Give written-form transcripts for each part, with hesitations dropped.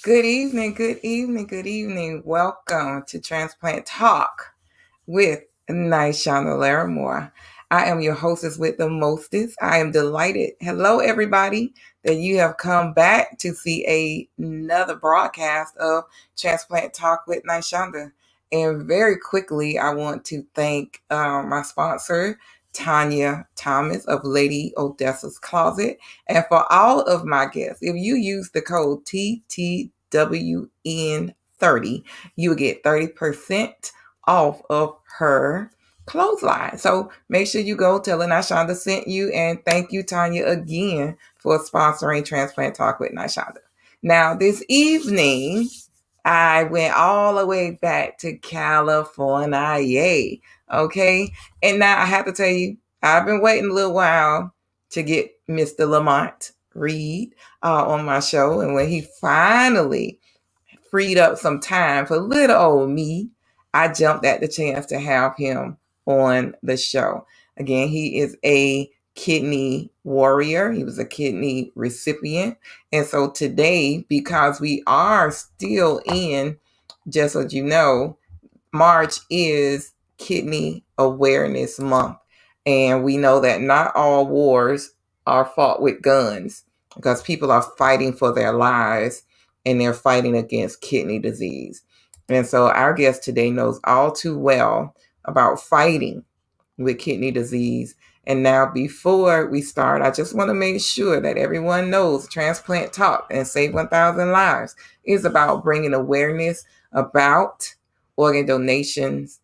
Good evening, good evening, good evening. Welcome to Transplant Talk with Naishanda Larimore. I am your hostess with the mostest. I am delighted. Hello, everybody, that you have come back to see another broadcast of Transplant Talk with Naishanda. And very quickly, I want to thank my sponsor, Tanya Thomas of Lady Odessa's Closet. And for all of my guests, if you use the code TTWN30, you will get 30% off of her clothesline. So make sure you go tell her Naishanda sent you, and thank you, Tanya, again for sponsoring Transplant Talk with Naishanda. Now, this evening, I went all the way back to California. Okay. And now I have to tell you, I've been waiting a little while to get Mr. LaMonte Reed on my show. And when he finally freed up some time for little old me, I jumped at the chance to have him on the show. Again, he is a kidney warrior. He was a kidney recipient. And so today, because we are still in, just so you know, March is Kidney Awareness Month. And we know that not all wars are fought with guns because people are fighting for their lives and they're fighting against kidney disease. And so our guest today knows all too well about fighting with kidney disease. And now, before we start, I just want to make sure that everyone knows Transplant Talk and Save 1,000 Lives is about bringing awareness about organ donations.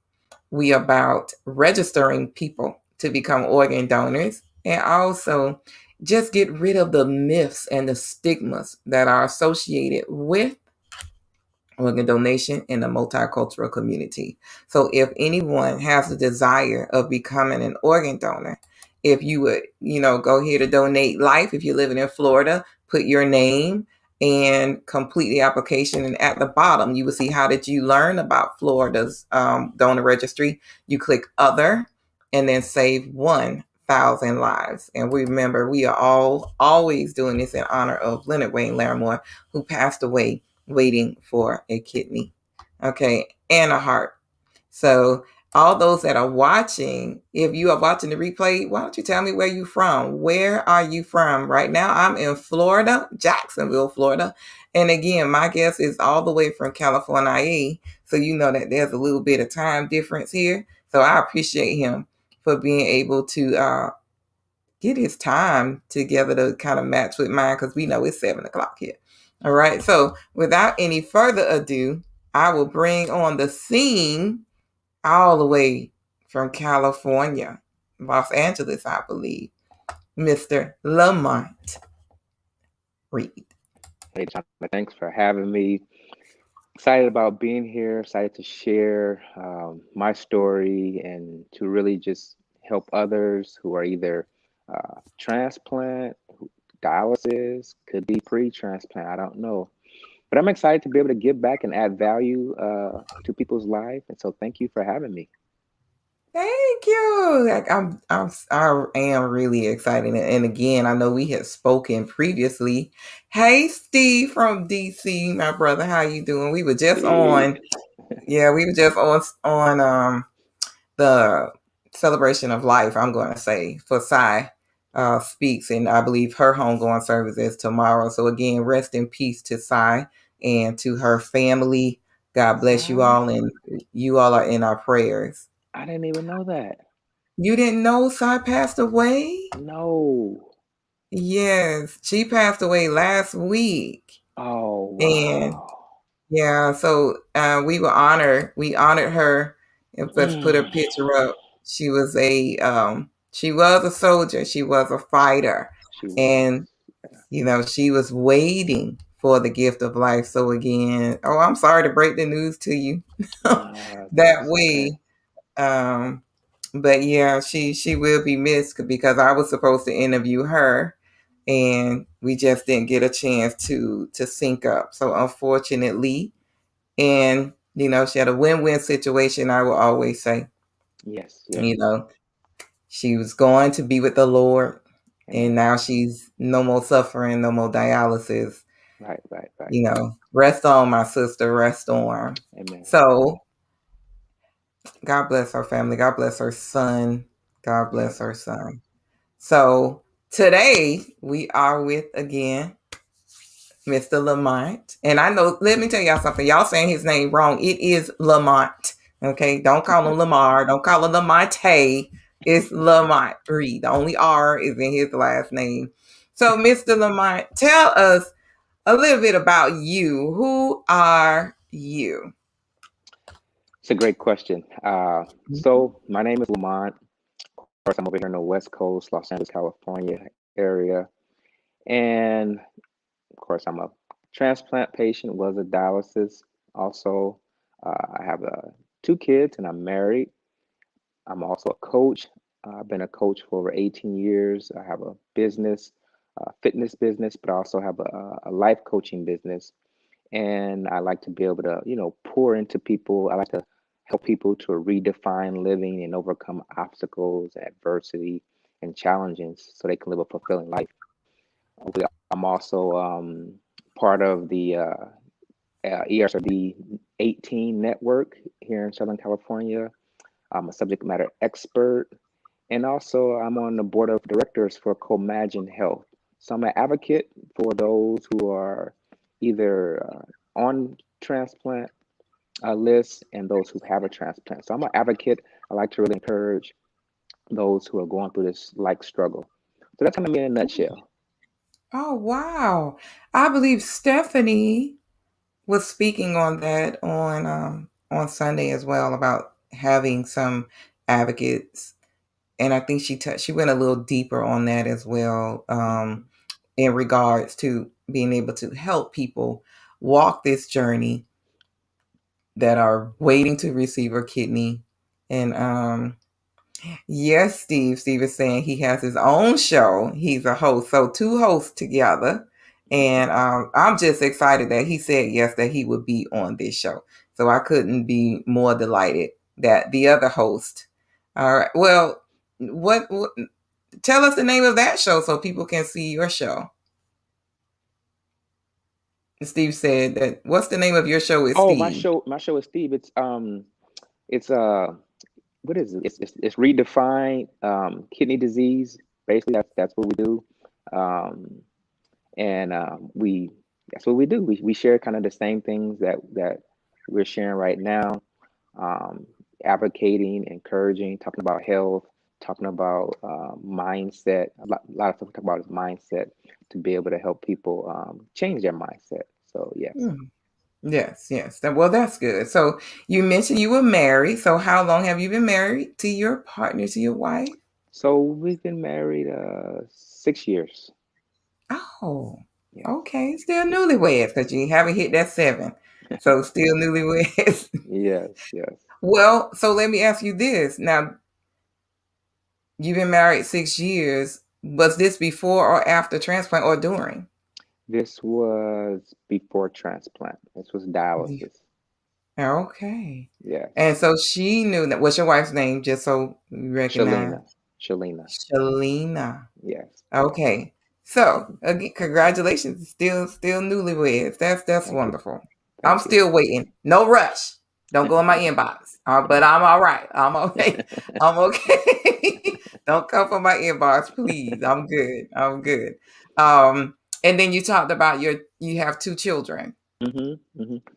We about registering people to become organ donors, and also just get rid of the myths and the stigmas that are associated with organ donation in the multicultural community. So if anyone has the desire of becoming an organ donor, if you would, go here to donate life, if you're living in Florida, put your name and complete the application. And at the bottom, you will see, how did you learn about Florida's donor registry? You click other and then save 1,000 lives. And remember, we are all always doing this in honor of Leonard Wayne Larimore, who passed away waiting for a kidney, okay, and a heart. So all those that are watching, if you are watching the replay, why don't you tell me where you're from? Where are you from? Right now, I'm in Florida, Jacksonville, Florida. And again, my guest is all the way from California. So you know that there's a little bit of time difference here. So I appreciate him for being able to get his time together to kind of match with mine, because we know it's 7:00 here. All right. So without any further ado, I will bring on the scene all the way from California, Los Angeles, I believe, Mr. LaMonte Reed. Hey, John, thanks for having me. Excited about being here, excited to share my story and to really just help others who are either transplant, dialysis, could be pre-transplant, I don't know. But I'm excited to be able to give back and add value to people's life. And so thank you for having me. Thank you. I am really excited. And again, I know we had spoken previously. Hey, Steve from DC, my brother, how you doing? We were just on, we were just on the celebration of life, I'm going to say, for Cy Speaks. And I believe her homegoing service is tomorrow. So again, rest in peace to Cy and to her family. God bless you all. And you all are in our prayers. I didn't even know that. You didn't know Cy passed away? No. Yes, she passed away last week. Oh, And wow. yeah, so we honored her, and let's put her picture up. She was a soldier, she was a fighter, She was. and she was waiting for the gift of life. So again, I'm sorry to break the news to you that That's okay. way. But yeah, she will be missed, because I was supposed to interview her, and we just didn't get a chance to sync up. So unfortunately, and she had a win-win situation, I will always say. Yes, yes. She was going to be with the Lord, and Amen. now she's no more suffering, no more dialysis. Right, right, right. Rest on, my sister. Rest on. Amen. So God bless her family. God bless her son. God bless Yes. her son. So today we are with again Mr. Lamont. And I know, let me tell y'all something. Y'all saying his name wrong. It is Lamont. Okay. Don't call him Lamar. Don't call him Lamonte. It's Lamont Reed. The only R is in his last name. So, Mr. Lamont, tell us a little bit about you. Who are you? It's a great question. So my name is Lamont. Of course, I'm over here in the West Coast, Los Angeles, California area. And of course, I'm a transplant patient, was a dialysis. Also, I have two kids and I'm married. I'm also a coach. I've been a coach for over 18 years. I have a business, fitness business, but I also have a life coaching business. And I like to be able to, pour into people. I like to help people to redefine living and overcome obstacles, adversity, and challenges so they can live a fulfilling life. I'm also part of the ESRD 18 network here in Southern California. I'm a subject matter expert, and also I'm on the board of directors for Comagine Health. So I'm an advocate for those who are either on transplant lists and those who have a transplant. So I'm an advocate. I like to really encourage those who are going through this like struggle. So that's kind of me in a nutshell. Oh, wow. I believe Stephanie was speaking on that on Sunday as well about having some advocates, and I think she went a little deeper on that as well, Mhm. in regards to being able to help people walk this journey that are waiting to receive a kidney. And yes, Steve is saying he has his own show. He's a host, so two hosts together. Mhm. And I'm just excited that he said yes, that he would be on this show. So I couldn't be more delighted that the other host. All right. Well, what tell us the name of that show so people can see your show. Steve said that. What's the name of your show with Oh, Steve? my show is Steve. It's what is it? It's redefined kidney disease. Basically, that's what we do. Um, and we that's what we do. We share kind of the same things that we're sharing right now, um, advocating, encouraging, talking about health, talking about mindset. A lot of stuff we talk about is mindset to be able to help people change their mindset. So yes. Hmm. Yes, yes. Well, that's good. So you mentioned you were married. So how long have you been married to your partner, to your wife? So we've been married 6 years. Oh, Yes. okay. Still newlyweds because you haven't hit that seven. So still newlyweds. Yes, yes. Well, so let me ask you this. Now, you've been married 6 years. Was this before or after transplant or during? This was before transplant. This was Be- dialysis. Okay. Yes. And so she knew that. What's your wife's name? Just so we recognize. Shalina. Shalina. Shalina. Yes. Okay. So Mhm. again, congratulations. Still newlyweds. That's Thank you. wonderful. I'm Thank you. still waiting. No rush. Don't go in my inbox. But I'm all right. I'm okay. I'm okay. Don't come for my inbox, please. I'm good. I'm good. And then you talked about you have two children.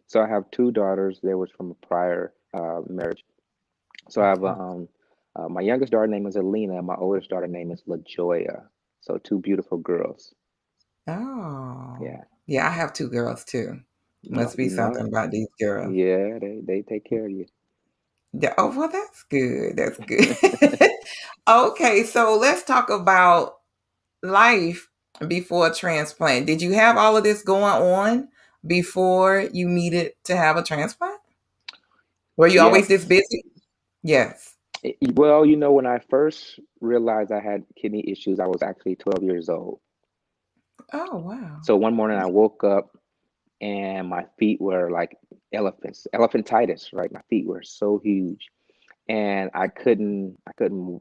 So I have two daughters. They was from a prior marriage. So I have Okay. my youngest daughter name is Alina. My oldest daughter name is LaJoya. So two beautiful girls. Oh. Yeah. Yeah, I have two girls too. Oh, Must be something about these girls. yeah, they take care of you. Yeah, oh, well, that's good. That's good. Okay, so let's talk about life before transplant. Did you have all of this going on before you needed to have a transplant? Were you always this Yes. busy? Yes. Well, when I first realized I had kidney issues, I was actually 12 years old. Oh, wow. So one morning I woke up and my feet were like elephants, elephantitis, right? My feet were so huge and I couldn't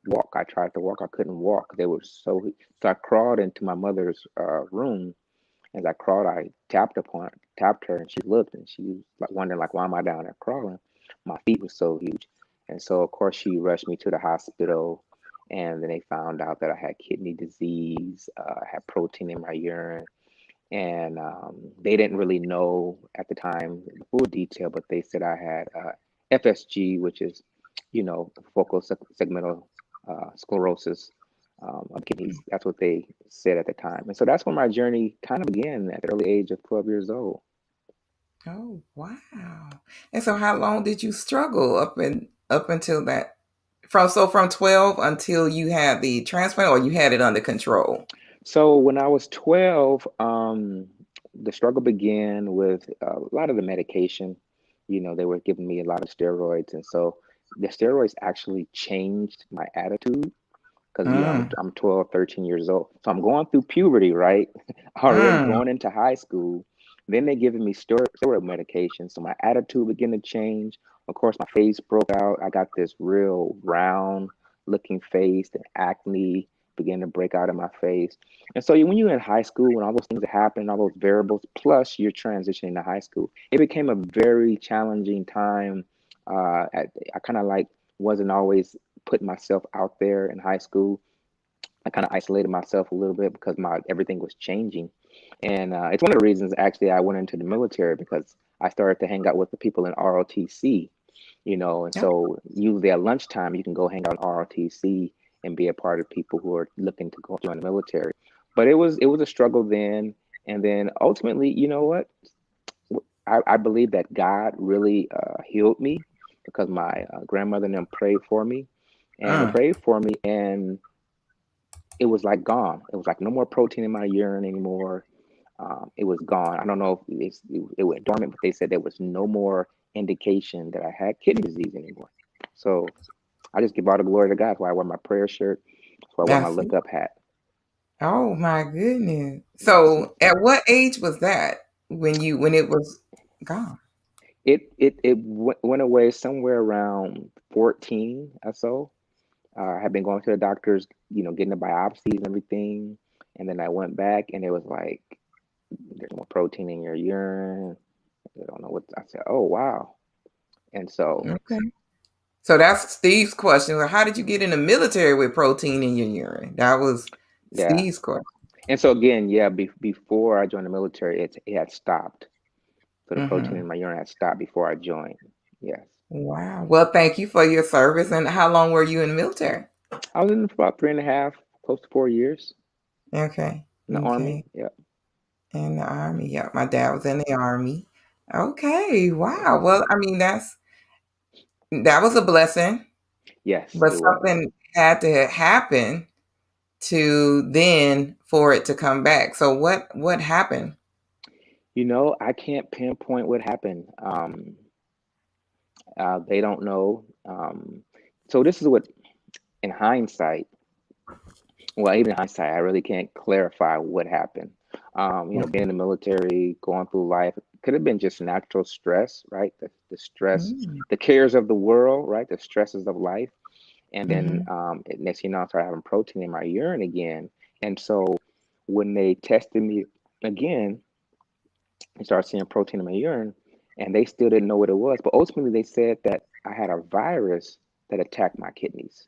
walk. I tried to walk, I couldn't walk. They were so I crawled into my mother's room As I crawled, I tapped her, and she looked, and she was like wondering, like, why am I down there crawling? My feet were so huge, and so of course she rushed me to the hospital, and then they found out that I had kidney disease, I had protein in my urine, and they didn't really know at the time the full detail, but they said I had FSG, which is, focal segmental sclerosis of kidneys. That's what they said at the time, and so that's when my journey kind of began at the early age of 12 years old. Oh, wow. And so how long did you struggle up until that from 12 until you had the transplant, or you had it under control? So when I was 12, the struggle began with a lot of the medication. They were giving me a lot of steroids, and so the steroids actually changed my attitude because Mm, I'm 12, 13 years old. So I'm going through puberty, right? Already mm, going into high school. Then they giving me steroid medication. So my attitude began to change. Of course, my face broke out. I got this real round looking face, and acne began to break out in my face. And so when you're in high school, when all those things are happening, all those variables, plus you're transitioning to high school, it became a very challenging time. I kind of like wasn't always putting myself out there in high school. I kind of isolated myself a little bit because my everything was changing, and it's one of the reasons actually I went into the military because I started to hang out with the people in ROTC, and yep. so usually at lunchtime you can go hang out in ROTC and be a part of people who are looking to go join the military. But it was a struggle then, and then ultimately, you know what? I believe that God really healed me because my grandmother and them prayed for me, and they Mm, prayed for me, and it was like gone. It was like no more protein in my urine anymore. It was gone. I don't know if it went dormant, but they said there was no more indication that I had kidney disease anymore. So I just give all the glory to God. That's why I wear my prayer shirt. That's why I wear my that's look up hat. Oh my goodness. Yes. So at what age was that when it was gone? It went away somewhere around 14 or so. I had been going to the doctors, getting the biopsies and everything. And then I went back and it was like, there's more protein in your urine. I don't know what I said. Oh, wow. And so, Okay. So that's Steve's question. Well, how did you get in the military with protein in your urine? That was yeah. Steve's question. And so again, yeah, before I joined the military, it had stopped. So the protein Hmm. in my urine had stopped before I joined. Yes. Wow. Well, thank you for your service. And how long were you in the military? I was in for about 3.5, close to 4 years Okay. in the Army. Okay. Yeah. In the army. Yeah, my dad was in the army. Okay. Wow. Yes. Well, I mean, that was a blessing, Yes, but it was. something had to happen to then for it to come back. So what happened? I can't pinpoint what happened. They don't know. So this is what, in hindsight, well, even in hindsight, I really can't clarify what happened. Being Okay. in the military, going through life, it could have been just natural stress, right? The stress, Mm, the cares of the world, right? The stresses of life. And then mhm, next thing you know, I started having protein in my urine again. And so when they tested me again, they started seeing protein in my urine, and they still didn't know what it was. But ultimately, they said that I had a virus that attacked my kidneys.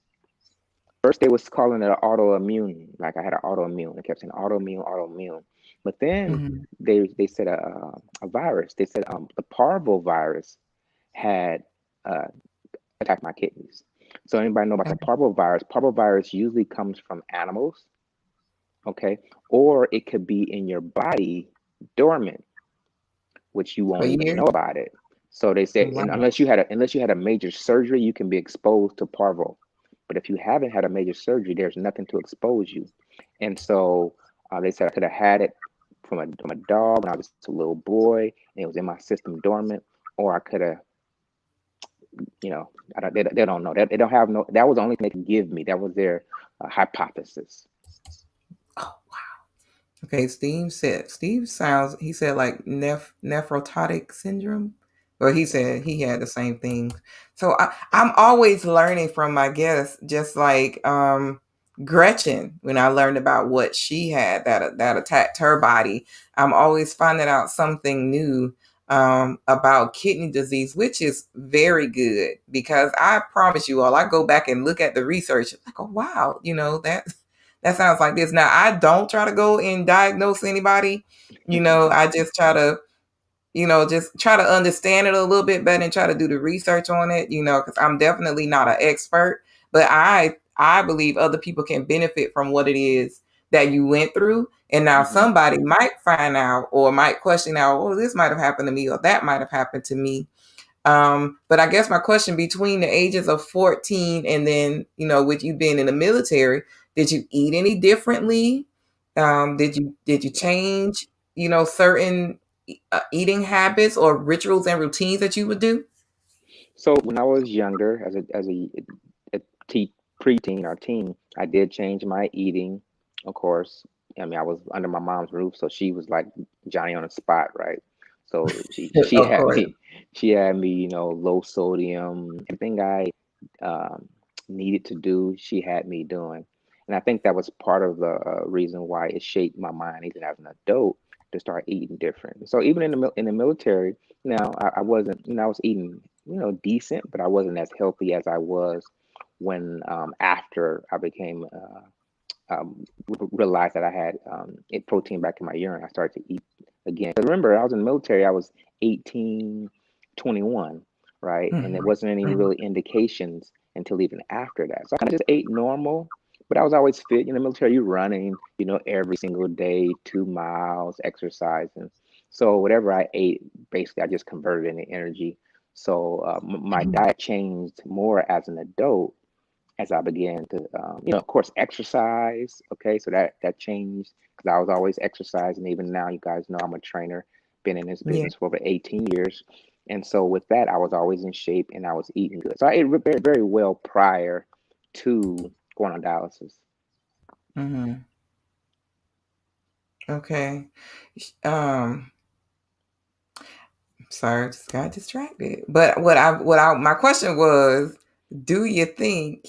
First, they was calling it an autoimmune, like I had an autoimmune. They kept saying autoimmune, autoimmune. But then mhm. they said a virus. They said the parvo virus had uh, attacked my kidneys. So anybody know about the Okay. parvo virus? Parvo virus usually comes from animals, okay, or it could be in your body dormant, which you For won't even years? know about it. So they said, Wow. and unless you had a major surgery, you can be exposed to parvo. But if you haven't had a major surgery, there's nothing to expose you. And so they said I could have had it from a dog when I was just a little boy, and it was in my system dormant, or I could have, they don't know. They don't have no. That was the only thing they could give me. That was their hypothesis. Oh, okay. He said like nephrotic syndrome. Well, he said he had the same thing. So I'm always learning from my guests, just like Gretchen, when I learned about what she had that attacked her body, I'm always finding out something new about kidney disease, which is very good because I promise you all, I go back and look at the research, like, oh wow, that sounds like this. Now I don't try to go and diagnose anybody, I just try to just try to understand it a little bit better and try to do the research on it, because I'm definitely not an expert, but I believe other people can benefit from what it is that you went through. And now Hmm. somebody might find out or might question out, oh, this might have happened to me or that might have happened to me. But I guess my question between the ages of 14 and then, with you being in the military, did you eat any differently? Did you change, certain eating habits or rituals and routines that you would do? So when I was younger, a preteen or teen, I did change my eating. Of course, I mean I was under my mom's roof, so she was like Johnny on the spot, right? So she Of had course. me, she had me, low sodium, everything I um, needed to do, she had me doing. And I think that was part of the reason why it shaped my mind, even as an adult, to start eating different. So even in in the military, now I wasn't, I was eating, decent, but I wasn't as healthy as I was when after I became realized that I had protein back in my urine. I started to eat again. But remember, I was in the military. I was 18, 21, right? And there Mhm, wasn't any mhm. really indications until even after that. So I kind of just ate normal, but I was always fit. In the military, you're running, every single day, 2 miles, exercising. So whatever I ate, basically, I just converted into energy. So my diet changed more as an adult as I began to, of course, exercise. Okay, so that changed because I was always exercising. Even now, you guys know I'm a trainer, been in this Yeah. business for over 18 years, and so with that, I was always in shape and I was eating good. So I ate very, very well prior to going on dialysis. Mhm. Okay. Um, Sorry, just got distracted. But my question was, do you think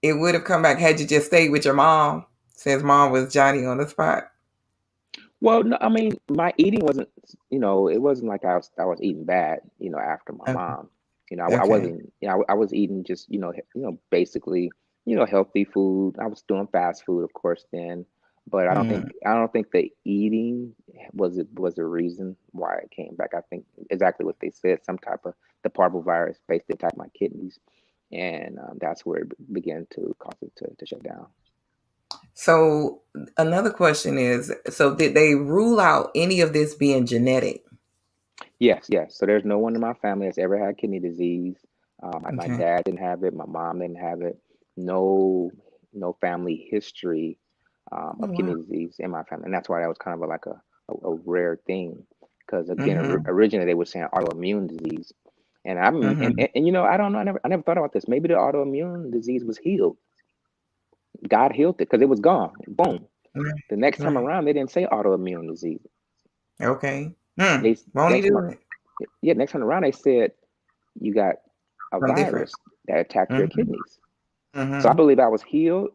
it would have come back had you just stayed with your mom, since mom was Johnny on the spot? Well, no, I mean, my eating wasn't, it wasn't like I was eating bad, after my Okay. mom. I Okay. wasn't, I was eating just, basically, healthy food. I was doing fast food, of course, then, but Mm. I don't think the eating was the reason why it came back. I think exactly what they said, some type of the parvovirus basically attacked my kidneys, and that's where it began to cause it to shut down. So another question is, so did they rule out any of this being genetic? Yes, yes. So there's no one in my family that's ever had kidney disease. My Okay. dad didn't have it. My mom didn't have it. No, no family history Oh of wow. kidney disease in my family, and that's why that was kind of like a rare thing. Because again, Mm-hmm. originally they were saying autoimmune disease, and I'm Mm-hmm. and I don't know. I never thought about this. Maybe the autoimmune disease was healed. God healed it because it was gone. Boom. Right. The next time Right. around, they didn't say autoimmune disease. Okay. Hmm. They Won't he next time, do it? yeah, next time around they said you got a Something different. virus that attacked your Mm-hmm. kidneys. So I Mm-hmm. believe I was healed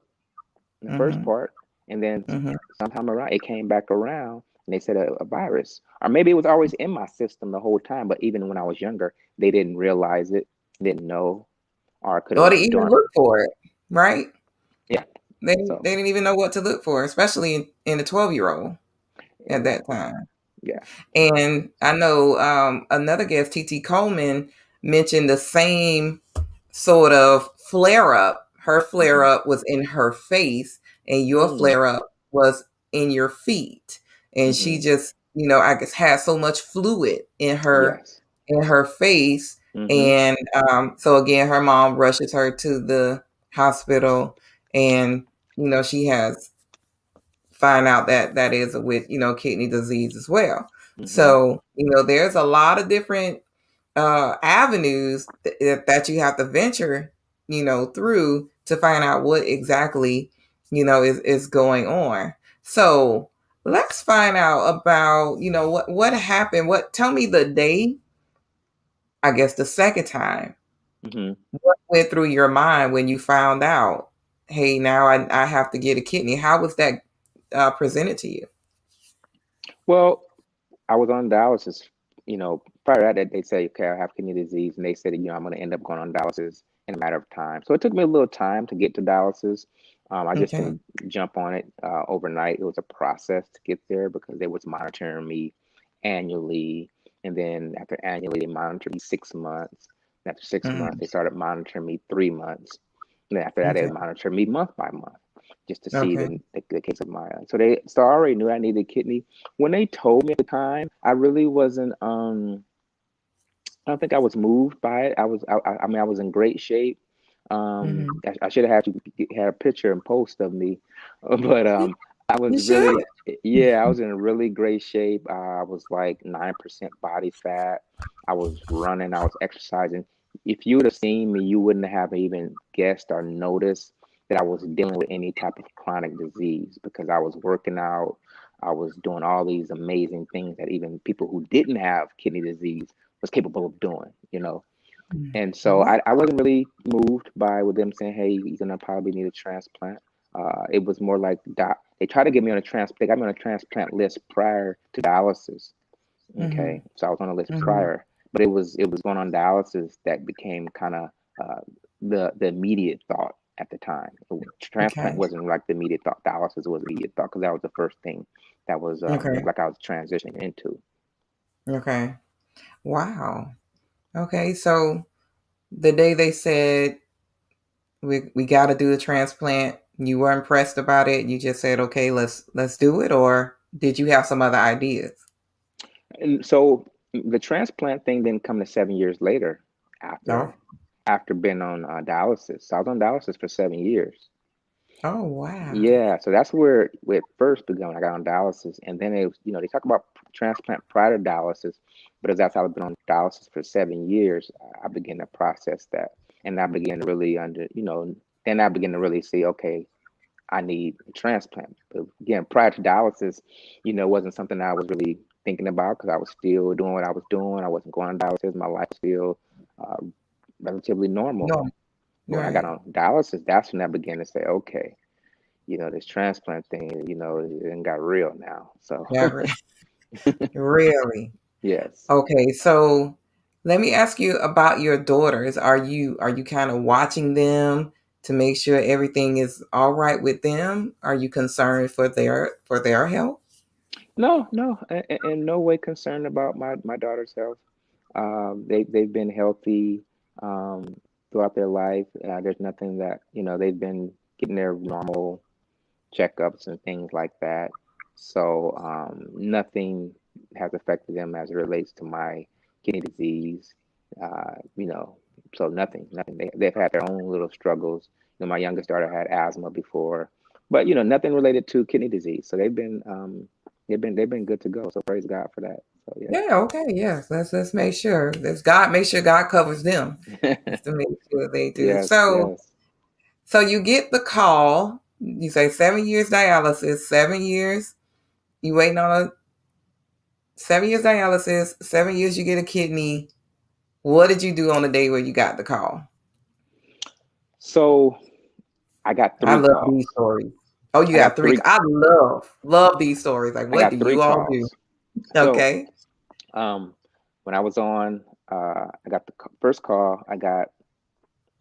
in the first Mm-hmm. part, and then Mm-hmm. sometime around it came back around, and they said a virus, or maybe it was always in my system the whole time. But even when I was younger, they didn't realize it, didn't know, or it could have Or to went even dormant. look for it, right? Yeah. They So didn't even know what to look for, especially in a 12-year-old at that exactly. time. Yeah. And I know another guest, TT Coleman, mentioned the same sort of flare up. Her flare Hmm. up was in her face, and your Mm. flare up was in your feet. And she Hmm. just, I guess, had so much fluid Yes. in her face. Hmm. And so again, her mom rushes her to the hospital, and she has find out that that is with kidney disease as well. Hmm. So there's a lot of different avenues that you have to venture through to find out what exactly is going on. So let's find out about what happened. What Tell me the day, I guess, the second time. Hmm. What went through your mind when you found out? hey, now I have to get a kidney. How was that presented to you? Well, I was on dialysis. Prior to that, they say, okay, I have kidney disease, and they said, I'm going to end up going on dialysis in a matter of time. So it took me a little time to get to dialysis. I just Okay. didn't jump on it overnight. It was a process to get there because they was monitoring me annually, and then after annually, they monitored me 6 months. And after 6 months, Mm-hmm. they started monitoring me 3 months. And then after that, they Okay. monitored me month by month just to see Okay. the case of my. So I already knew I needed a kidney. When they told me at the time, I really wasn't. I don't think I was moved by it. I mean, I was in great shape. Mm-hmm. I should have had you had a picture and post of me, but I You was should. really, yeah, I was in really great shape. I was like 9% body fat. I was running. I was exercising. If you would have seen me, you wouldn't have even guessed or noticed that I was dealing with any type of chronic disease because I was working out. I was doing all these amazing things that even people who didn't have kidney disease was capable of doing. And so What? I wasn't really moved by with them saying, hey, you're gonna probably need a transplant. It was more like they tried to get me on a transplant. They got me on a transplant list prior to dialysis. Mm-hmm. Okay, so I was on a list Mm-hmm. prior, but it was going on dialysis that became kind of the immediate thought at the time. Transplant Okay. wasn't like the immediate thought. Dialysis was the immediate thought because that was the first thing that was Okay. like I was transitioning into. Okay. Wow. Okay. So the day they said we got to do a transplant, you were impressed about it. You just said, okay, let's do it, or did you have some other ideas? And so the transplant thing didn't come to 7 years later No. after being on dialysis. So I was on dialysis for 7 years. Oh wow. Yeah, so that's where it first began when I got on dialysis. And then they talk about transplant prior to dialysis, but as I've been on dialysis for 7 years, I began to process that. And I began to really then I began to really see, okay, I need a transplant. But again, prior to dialysis, it wasn't something I was really thinking about because I was still doing what I was doing. I wasn't going on dialysis. My life was still uh, relatively normal. No. But when I got Right. on dialysis, that's when I began to say, okay, this transplant thing, it got real now. So Yeah. Really. yes. Okay. So let me ask you about your daughters. Are you kind of watching them to make sure everything is all right with them? Are you concerned for their health? No, no, in no way concerned about my daughter's health. They've been healthy throughout their life. There's nothing that they've been getting their normal checkups and things like that. So nothing has affected them as it relates to my kidney disease. Uh, you know, so nothing. They've had their own little struggles. My youngest daughter had asthma before, but nothing related to kidney disease. So they've been good to go. So praise God for that. So Yeah, okay, yes. Let's make sure. Make sure God covers them. yeah. Just to make sure they do. Yes, yes. So you get the call, you say 7 years dialysis, 7 years, you waiting on a 7 years dialysis, 7 years you get a kidney. What did you do on the day where you got the call? So I got I three love these calls. stories. Oh, you I got got three. three. I love these stories. Like, I what do got three you all do? calls. So Okay. um, when I was on, I got the first call. I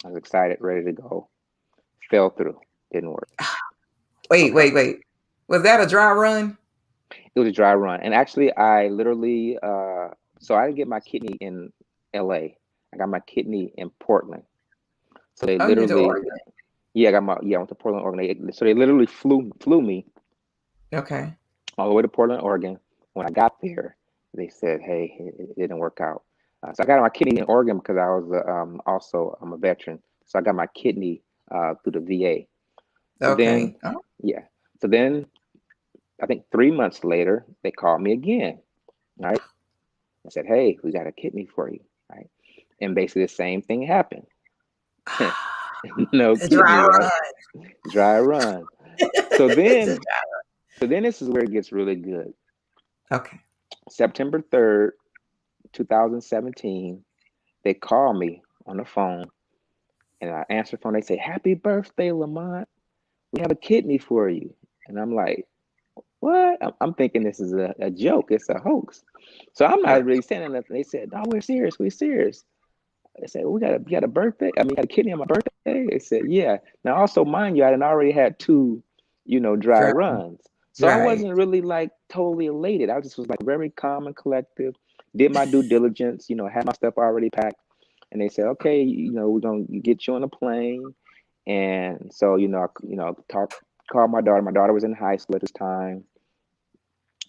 was excited, ready to go. Fell through. Didn't work. Wait, Okay. wait, wait. Was that a dry run? It was a dry run. And actually, I literally, so I didn't get my kidney in LA. I got my kidney in Portland. So they Oh, you went to literally, Oregon. I went to Portland, Oregon. So they literally flew me Okay. all the way to Portland, Oregon. When I got there, they said, "Hey, it didn't work out." So I got my kidney in Oregon because I was also I'm a veteran, so I got my kidney through the VA. So then, Okay. Oh, yeah. So then, I think 3 months later, they called me again. Right? I said, "Hey, we got a kidney for you." Right? And basically the same thing happened. No a dry kidney, right? run. Dry run. So It's a then, so then this is where it gets really good. Okay. September 3rd, 2017, they call me on the phone and I answer the phone. They say, "Happy birthday, Lamont." we have a kidney for you. And I'm like, what? I'm thinking this is a joke. It's a hoax. So I'm not really saying nothing. They said, no, we're serious. We're serious. They said, we got a birthday. I mean, got a kidney on my birthday. They said, yeah. Now, also, mind you, I had already had two, dry Right. runs. So I Right. wasn't really like totally elated. I just was like very calm and collective, did my due diligence, had my stuff already packed. And they said, okay, we're going to get you on a plane. And so, called my daughter. My daughter was in high school at this time.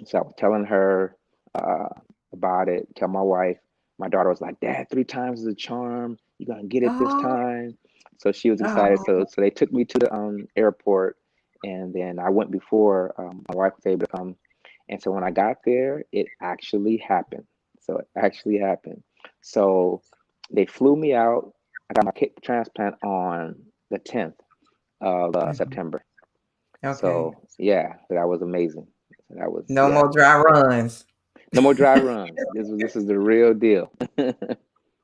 So I was telling her uh, about it, tell my wife. My daughter was like, Dad, three times is a charm. You're gonna get it this Oh, time. So she was excited. oh, So they took me to the airport, and then I went before my wife was able to come. And so when I got there, it actually happened. So it actually happened. So they flew me out. I got my kidney transplant on the 10th of mhm. September. Okay. So yeah, that was amazing. So that was, No yeah. more dry runs. No more dry runs. This is the real deal.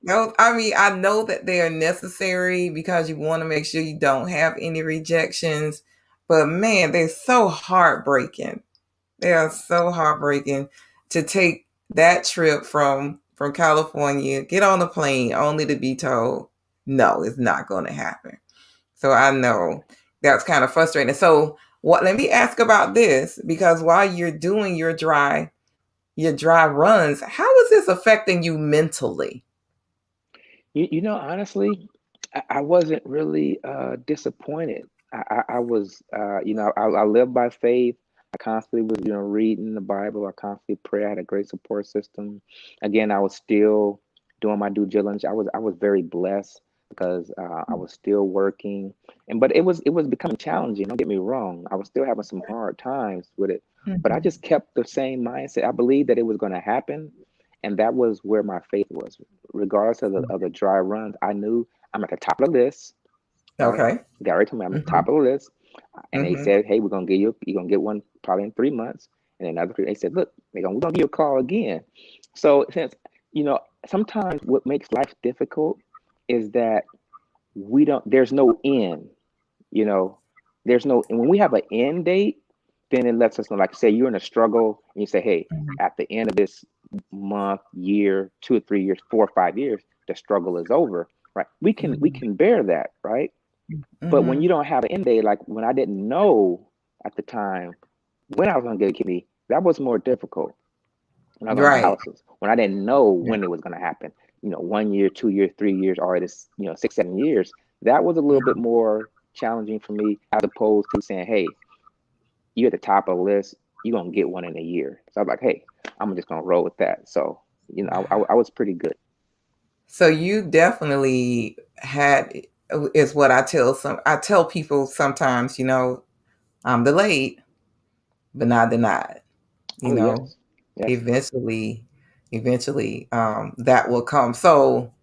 No, I mean, I know that they are necessary because you want to make sure you don't have any rejections. But man, they're so heartbreaking. They are so heartbreaking to take that trip from California, get on the plane only to be told, no, it's not going to happen. So I know that's kind of frustrating. So what? Let me ask about this because while you're doing your dry runs, how is this affecting you mentally? Honestly, I wasn't really disappointed. I was, I live by faith. I constantly was, reading the Bible. I constantly pray. I had a great support system. Again, I was still doing my due diligence. I was very blessed because I was still working, but it was becoming challenging. Don't get me wrong. I was still having some hard times with it, but I Mhm. just kept the same mindset. I believed that it was going to happen, and that was where my faith was. Regardless of the dry runs, I knew I'm at the top of the list, right? Okay. Gary told me I'm at the Mhm. top of the list. And they Mhm. said, hey, you're gonna get one probably in 3 months. And then another they said, look, we're gonna give you a call again. So since you know, sometimes what makes life difficult is that we don't there's no end, you know. There's no and when we have an end date, then it lets us know, like say you're in a struggle and you say, hey, Mhm. at the end of this month, year, 2 or 3 years, 4 or 5 years, the struggle is over, right? We Mhm. can bear that, right? But when you Mhm. don't have an end date, like when I didn't know at the time when I was gonna get a kidney, that was more difficult. When I was on Right. dialysis, when I didn't know Yeah. when it was gonna happen, 1 year, 2 years, 3 years, or this, 6, 7 years, that was a little bit more challenging for me as opposed to saying, hey, you're at the top of the list, you're gonna get one in a year. So I'm like, hey, I'm just gonna roll with that. So, I was pretty good. So you definitely had is what I tell people sometimes, I'm delayed, but not denied. You Oh know, yes. Yes. eventually, eventually, that will come. So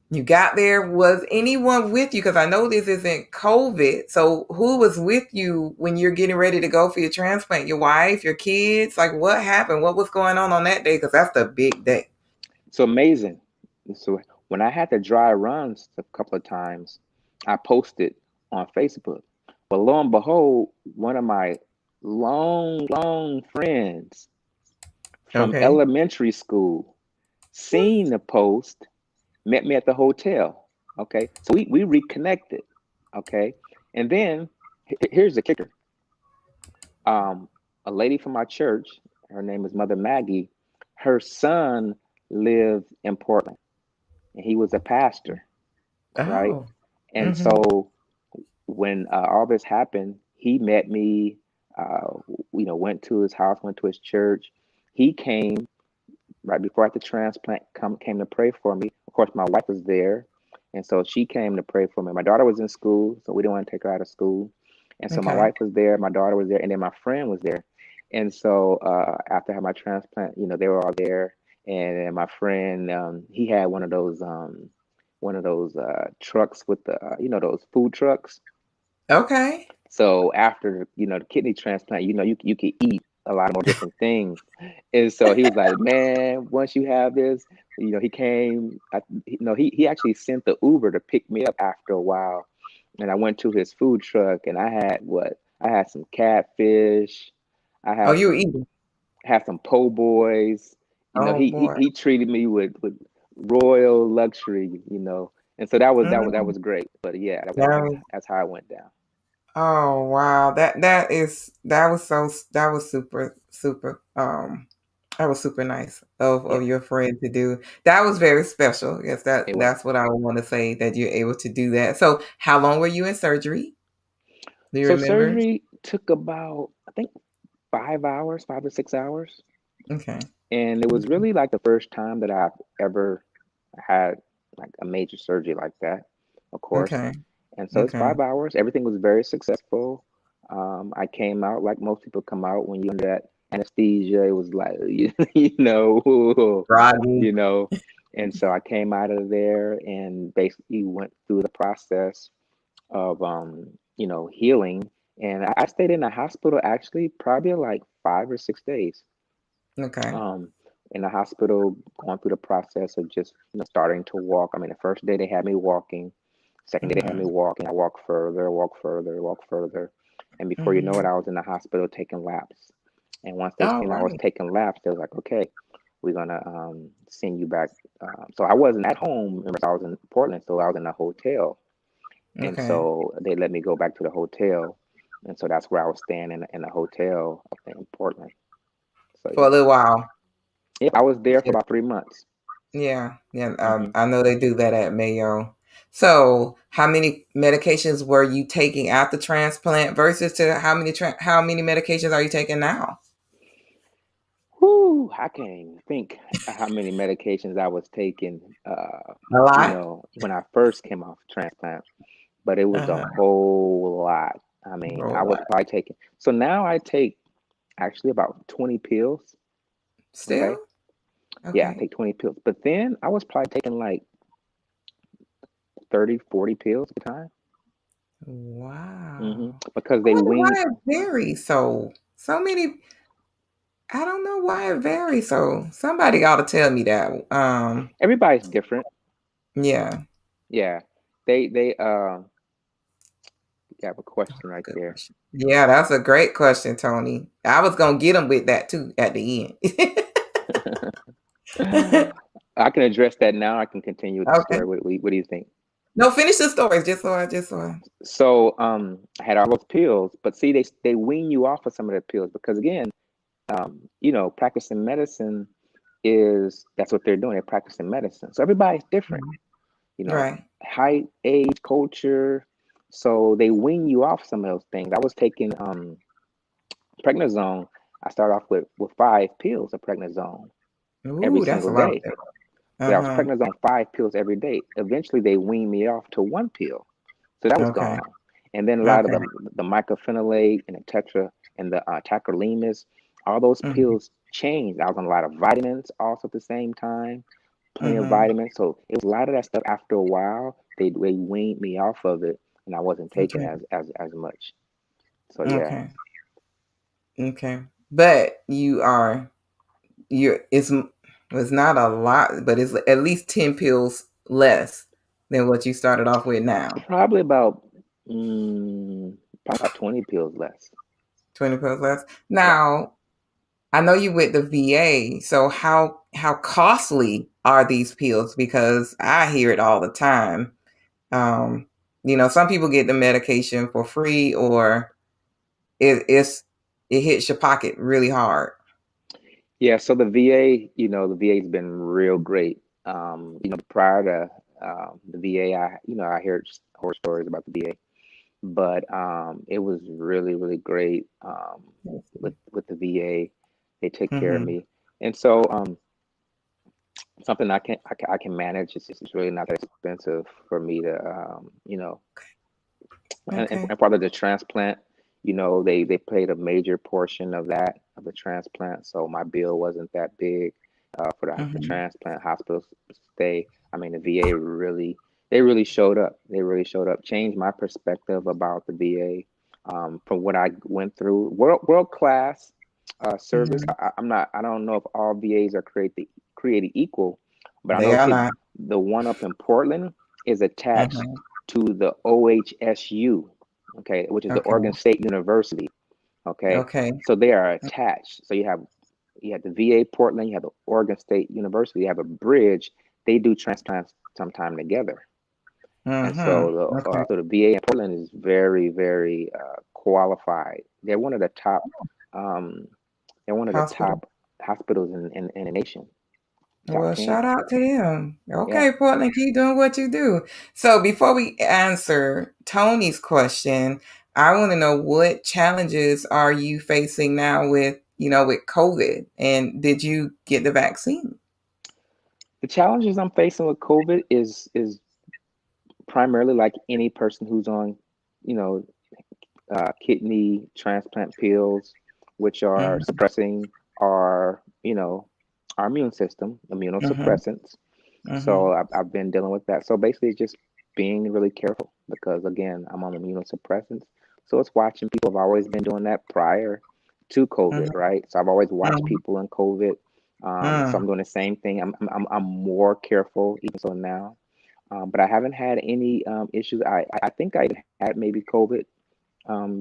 you got there. Was anyone with you? Because I know this isn't COVID. So who was with you when you're getting ready to go for your transplant? Your wife, your kids? Like what happened? What was going on that day? Because that's the big day. So amazing. So when I had the dry runs a couple of times, I posted on Facebook. But lo and behold, one of my long friends from Okay. elementary school seen the post, met me at the hotel. Okay. So we reconnected. Okay. And then here's the kicker. Um, a lady from my church, her name is Mother Maggie, her son lived in Portland and he was a pastor, right? Oh. And Mm-hmm. so when all this happened, he met me. Went to his house, went to his church. He came right before I had the transplant. Came to pray for me. Of course, my wife was there, and so she came to pray for me. My daughter was in school, so we didn't want to take her out of school, and so my Okay. wife was there, my daughter was there, and then my friend was there. And so after I had my transplant, they were all there, and then my friend, he had one of those trucks with the those food trucks. Okay. So after the kidney transplant, you could eat a lot more different things. And so he was like, "Man, once you have this, he came. He actually sent the Uber to pick me up after a while, and I went to his food truck, and I had what I had some catfish. I Oh, had you were some eating. had some po' boys. Oh He boy. he treated me with royal luxury. And so that Mm, was great. But yeah, very. that's how it went down. Oh wow. That was that was super nice Yeah, of your friend to do. That was very special. Yes, it was. that's what I would want to say, that you're able to do that. So how long were you in surgery? Do you So remember? surgery took about, I think, 5 hours, 5 to 6 hours. Okay. And it was really like the first time that I've ever had like a major surgery like that, of course. Okay. And so it's Okay. 5 hours. Everything was very successful. I came out like most people come out when you're under that anesthesia. It was like, Groggy. you know. And so I came out of there and basically went through the process of, healing. And I stayed in the hospital actually probably like 5 or 6 days, Okay. um, in the hospital, going through the process of just starting to walk. I mean, the first day they had me walking. Second day they had me Mhm. walking. I walked further, walk further, walk further, and before you know it, Mhm. I was in the hospital taking laps. And once they All seen I was right. taking laps, they was like, "Okay, we're gonna send you back." So I wasn't at home. Remember, I was in Portland, so I was in a hotel, and Okay. so they let me go back to the hotel, and so that's where I was staying in a hotel up in Portland. So For a yeah. little while. Yep, I was there for about 3 months. Yeah, yeah. Hmm. I know they do that at Mayo. So, how many medications were you taking after transplant versus to how many medications are you taking now? Whew, I can't even think how many medications I was taking, A lot. when I first came off transplant, but it was a Uh-huh. whole lot. I A mean, I whole was lot. probably taking, so now I take actually about 20 pills. Okay. Still? Yeah, I Okay. take 20 pills. But then I was probably taking like 30, 40 pills at a time. Wow. Because I they wonder wing, why it varies so many. I don't know why it varies so. Somebody ought to tell me that. everybody's different. Yeah. Yeah. They you have a question right Good there. question. Yeah, that's a great question, Tony. I was gonna get him with that too at the end. I can address that now. I can continue with the Okay. story. What do you think? No, finish the stories just so So, I had all those pills, but see, they wean you off of some of the pills because again, practicing medicine is that's what they're doing. They're practicing medicine. So everybody's different, Mhm. you know, Right. height, age, culture. So they wean you off some of those things. I was taking prednisone. I started off with 5 pills of prednisone every Ooh, that's single a lot of day. them. So I was Uh-huh. prednisone 5 pills every day. Eventually, they weaned me off to 1 pill. So that was Okay. gone. And then a lot of Okay. the mycophenolate and the tetra and the tacrolimus, all those Mhm. pills changed. I was on a lot of vitamins also at the same time, plenty of Mhm. vitamins. So it was a lot of that stuff. After a while, they weaned me off of it, and I wasn't taking Okay. as much. So yeah, Okay. Okay. But you're it's not a lot, but it's at least 10 pills less than what you started off with now. probably about probably about 20 pills less. 20 pills less. Yeah. Now, I know you with the VA, so how costly are these pills? Because I hear it all the time. Um, some people get the medication for free, or it hits your pocket really hard. Yeah, so the VA, the VA's been real great. Prior to the VA, I heard horror stories about the VA, but it was really, really great with the VA. They took care of Mm-hmm. me, and so something I can manage. It's really not that expensive for me to, Okay. and part of the transplant, they paid a major portion of that of the transplant, so my bill wasn't that big for the Mm-hmm. transplant hospital stay. I mean, the VA really they really showed up. They really showed up, changed my perspective about the VA, from what I went through. World class service. Mm-hmm. I don't know if all VAs are created equal, but I They know are not. the one up in Portland is attached Mm-hmm. to the OHSU. okay, which is the Okay. Oregon State University. Okay, Okay. so they are attached. So you have the VA Portland, you have the Oregon State University, you have a bridge. They do transplants sometime together. And Mm-hmm. so Okay. the VA in Portland is very, very qualified. They're one of the top um, they're one of the Hospital. top hospitals in the nation, top Well, 10. shout out to them. Yeah. Okay, Portland, keep doing what you do. So before we answer Tony's question, I want to know what challenges are you facing now with, with COVID, and did you get the vaccine? The challenges I'm facing with COVID is primarily like any person who's on, you know, kidney transplant pills, which are Mm-hmm. suppressing our, our immune system, Mm-hmm. immunosuppressants. Mm-hmm. So I've been dealing with that. So basically, just being really careful because again, I'm on immunosuppressants. So it's watching people. I've always been doing that prior to COVID, right? So I've always watched Mm-hmm. people in COVID. So I'm doing the same thing. I'm more careful even so now. But I haven't had any issues. I think I had maybe COVID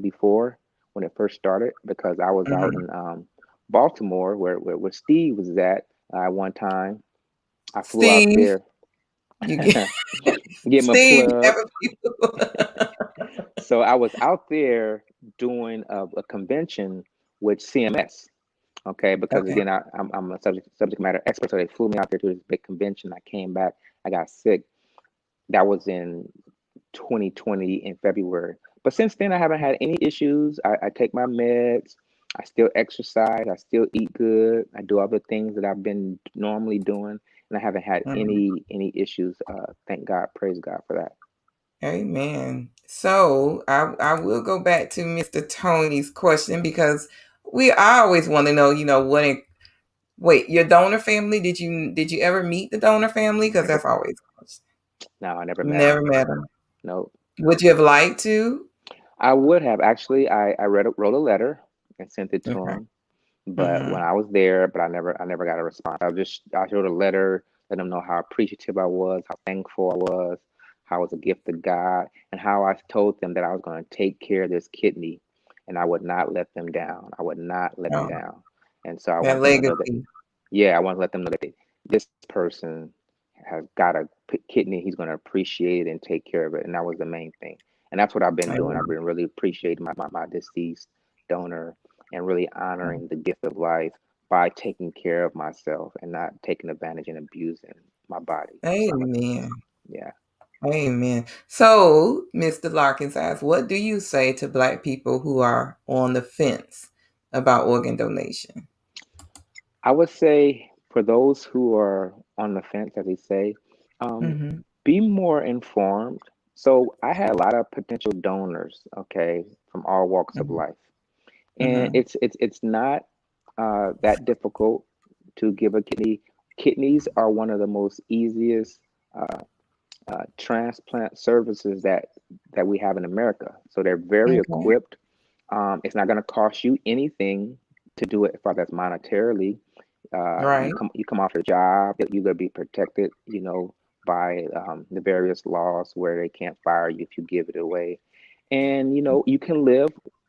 before when it first started because I was out Mm-hmm. in Baltimore where Steve was at one time. I flew out Steve, there, you get get my Steve, plug. having people. So I was out there doing a convention with CMS. Okay, because Okay. again, I'm a subject matter expert, so they flew me out there to this big convention. I came back, I got sick. That was in 2020 in February. But since then, I haven't had any issues. I take my meds. I still exercise. I still eat good. I do other things that I've been normally doing, and I haven't had Mhm. any issues. Thank God, praise God for that. Amen. So I will go back to Mr. Tony's question because I always want to know, wait, your donor family, did you ever meet the donor family? Because that's always a question. No, I never You met them. never met them. No, Would you have liked to? I would have actually. I wrote a letter and sent it to Okay. them. But when Mm-hmm. I was there, but I never got a response. I wrote a letter, let them know how appreciative I was, how thankful I was, how it was a gift of God, and how I told them that I was going to take care of this kidney, and I would not let them down. I would not let them Oh, down. And so I that want them to know that, legacy. yeah, I want to let them know that this person has got a kidney. He's going to appreciate it and take care of it, and that was the main thing. And that's what I've been doing. I've Amen. been really appreciating my deceased donor and really honoring the gift of life by taking care of myself and not taking advantage and abusing my body. So, Amen. yeah, Amen. So, Mr. Larkins asks, what do you say to Black people who are on the fence about organ donation? I would say for those who are on the fence, as they say, um, Mm-hmm. be more informed. So, I had a lot of potential donors, okay, from all walks of Mm-hmm. life, and Mm-hmm. it's not that difficult to give a kidney. Kidneys are one of the most easiest uh, transplant services that we have in America. So they're very Okay. equipped. It's not going to cost you anything to do it, as far as monetarily. You Right. come off your job, you're going to be protected, by the various laws where they can't fire you if you give it away. And you can live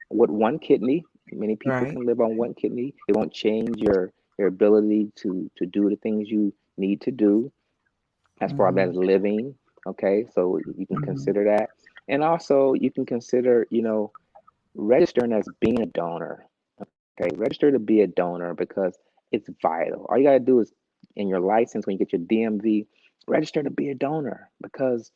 with one kidney. Many people Right. can live on one kidney. It won't change your ability to do the things you need to do as far Mm-hmm. as living. Okay, so you can Mm-hmm. consider that, and also you can consider, registering as being a donor. Okay, register to be a donor because it's vital. All you gotta do is in your license when you get your DMV, register to be a donor because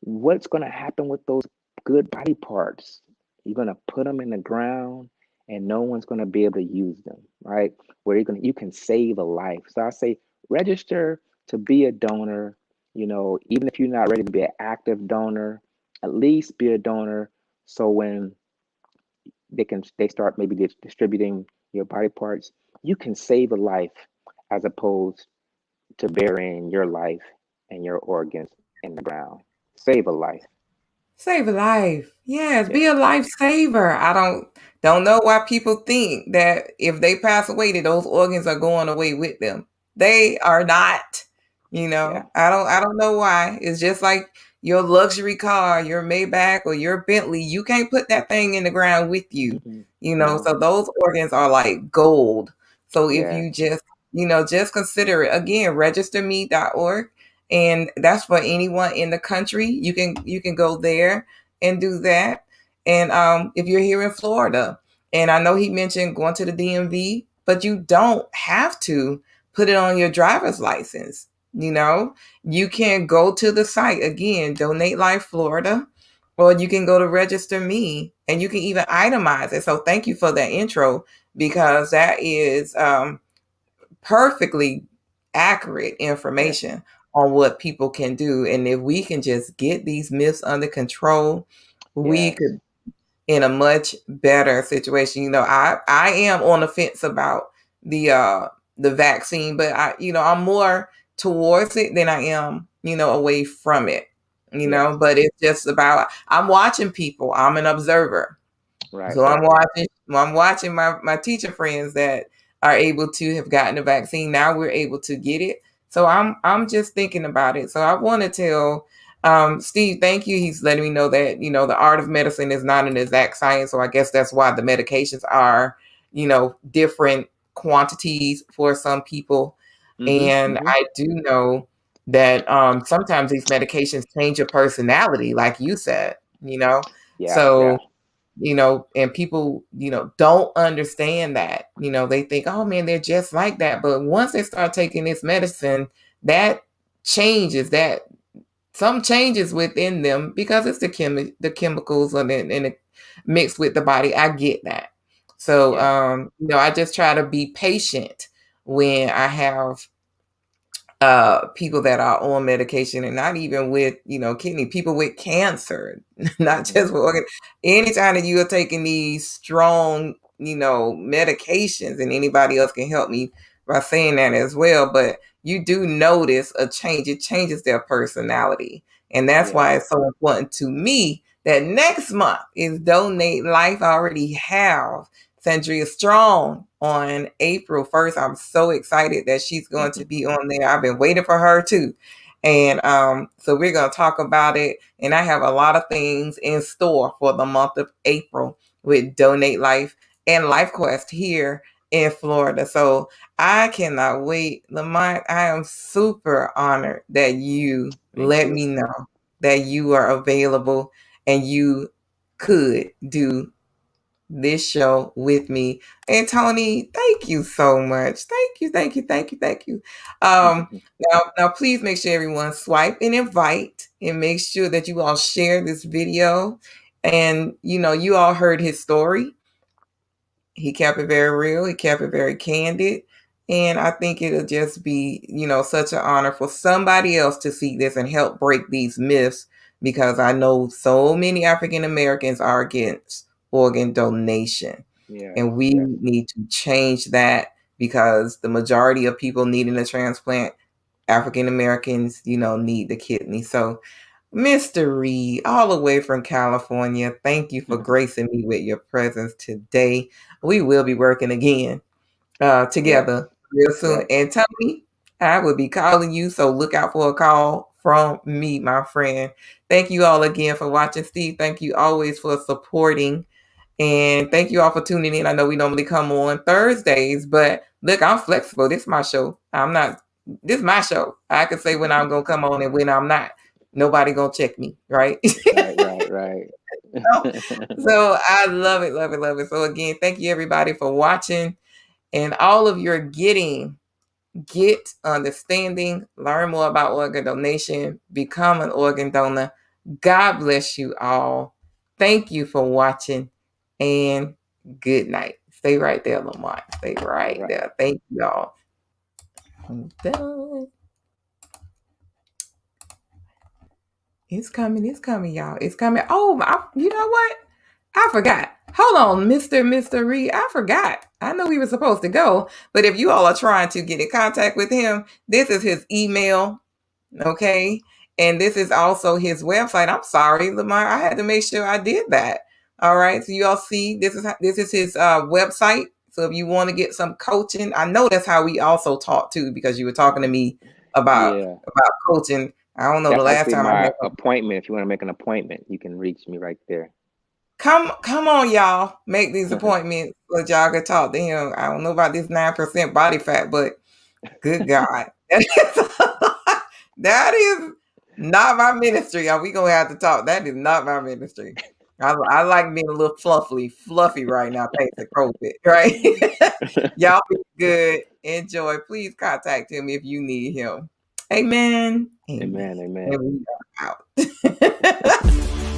what's gonna happen with those good body parts? You're gonna put them in the ground and no one's gonna be able to use them, right? Where you can save a life. So I say register to be a donor, even if you're not ready to be an active donor, at least be a donor so when they start maybe distributing your body parts, you can save a life as opposed to burying your life and your organs in the ground. Save a life. Save a life. Yes, be Yeah, a lifesaver. I don't know why people think that if they pass away that those organs are going away with them. They are not. yeah, I don't know why. It's just like your luxury car, your Maybach or your Bentley, you can't put that thing in the ground with you. Hmm. So No. those organs are like gold. So if Yes. you just consider it again, registerme.org, and that's for anyone in the country. You can go there and do that. And if you're here in Florida, and I know he mentioned going to the DMV, but you don't have to put it on your driver's license. You can go to the site again, Donate Life Florida, or you can go to Register Me, and you can even itemize it. So thank you for that intro, because that is perfectly accurate Yes. information on what people can do. And if we can just get these myths under control, we Yes. could in a much better situation. I am on the fence about the vaccine, but I'm more towards it than I am, away from it. Yes. But it's just about I'm watching people. I'm an observer. Right. So I'm Right. watching my teacher friends that are able to have gotten the vaccine. Now we're able to get it. So I'm just thinking about it. So I want to tell Steve, thank you. He's letting me know that, the art of medicine is not an exact science. So I guess that's why the medications are, different quantities for some people. Hmm. And Hmm. I do know that sometimes these medications change your personality, like you said, Yeah. so Yeah. and people, don't understand that. They think, oh man, they're just like that. But once they start taking this medicine, that changes that some changes within them because it's the chemicals and it mixed with the body. I get that. So Yeah. I just try to be patient when I have people that are on medication, and not even with kidney, people with cancer, not just with Hmm. organ. Anytime that you are taking these strong medications, and anybody else can help me by saying that as well, but you do notice a change. It changes their personality, and that's Yes. why it's so important to me that next month is Donate Life. I already have Sandria Strong on April 1st. I'm so excited that she's going to be on there. I've been waiting for her too. And so we're going to talk about it. And I have a lot of things in store for the month of April with Donate Life and Life Quest here in Florida. So I cannot wait. Lamont, I am super honored that you Thank let you. me know that you are available and you could do this show with me. And Tony, thank you so much. Thank you, thank you, thank you, thank you. Now please make sure everyone swipe and invite, and make sure that you all share this video. And you all heard his story. He kept it very real. He kept it very candid. And I think it'll just be, such an honor for somebody else to see this and help break these myths, because I know so many African Americans are against organ donation. Yes. And we Yes. need to change that, because the majority of people needing a transplant, African Americans, need the kidney. So Mr. Reed, all the way from California, thank you for gracing me with your presence today. We will be working again Yes. together real soon. Yes. And Tony, I will be calling you, so look out for a call from me, my friend. Thank you all again for watching. Steve, thank you always for supporting. And thank you all for tuning in. I know we normally come on Thursdays, but look, I'm flexible. This is my show. This is my show. I can say when I'm going to come on and when I'm not. Nobody going to check me, right? Right. Right. Right. So I love it, love it, love it. So again, thank you everybody for watching, and all of your get understanding, learn more about organ donation, become an organ donor. God bless you all. Thank you for watching, and good night. Stay right there, Lamont. Stay All right right. there. Thank you all. I'm done. It's coming, y'all. It's coming. Oh, you know what? I forgot. Hold on, Mr. Reed. I forgot. I know we were supposed to go, but if you all are trying to get in contact with him, this is his email. Okay. And this is also his website. I'm sorry, Lamar. I had to make sure I did that. All right. So you all see this is his website. So if you want to get some coaching, I know that's how we also talk too, because you were talking to me about Yeah. coaching. I don't know the That's last actually time I my met. appointment. If you want to make an appointment, you can reach me right there. Come on, y'all. Make these appointments so that y'all can talk to him. I don't know about this 9% body fat, but good God. That is not my ministry. Are we gonna have to talk? That is not my ministry. I like being a little fluffy right now, thanks to COVID, right? Y'all be good. Enjoy. Please contact him if you need him. Amen. Amen. Amen. Amen. And we are out.